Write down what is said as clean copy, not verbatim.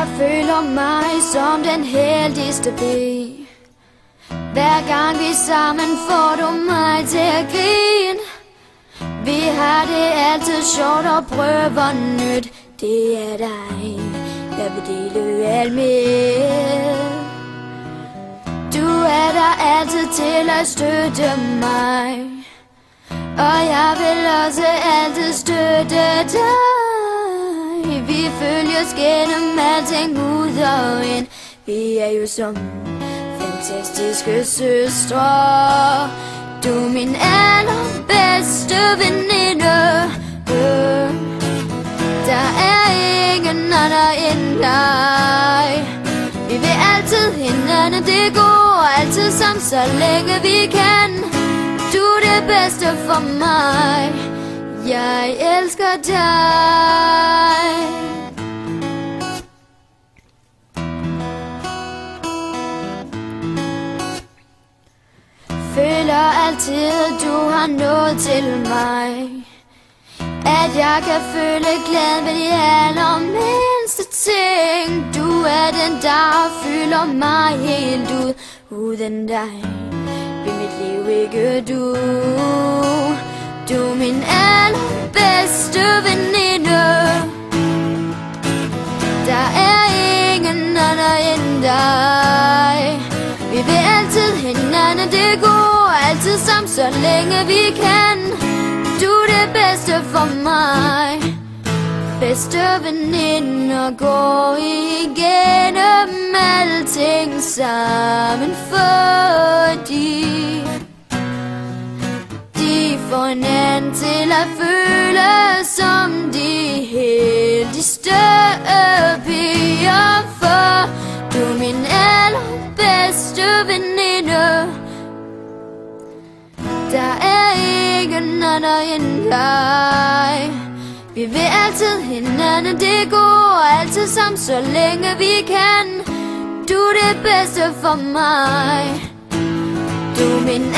Jeg føler mig som den heldigste pige. Hver gang vi sammen får du mig til at grine. Vi har det altid sjovt og prøver nyt. Det er dig, jeg vil dele alt med. Du er der altid til at støtte mig, og jeg vil også altid støtte dig. Vi følges gennem alting ud og ind. Vi er jo som fantastiske søstre. Du er min allerbedste veninde. Der er ingen andre end dig. Vi vil altid hinanden det går, altid sammen så længe vi kan. Du er det bedste for mig. Jeg elsker dig. Føler altid du har noget til mig, at jeg kan føle glæden ved de allermindste ting. Du er den der fylder mig helt ud. Uden dig vil mit liv ikke du. Du er min allerbedste veninde. Der er ingen andre end dig. Vi vil altid hinanden det går, altid sammen så længe vi kan. Du er det bedste for mig. Bedste veninder går igennem alting sammen, fordi de får hinanden til at føle som de heldigste piger. For du er min allerbedste veninde. Der er ingen andre end dig. Vi vil altid hinanden det går, altid sammen så længe vi kan. Du er det bedste for mig. Du er min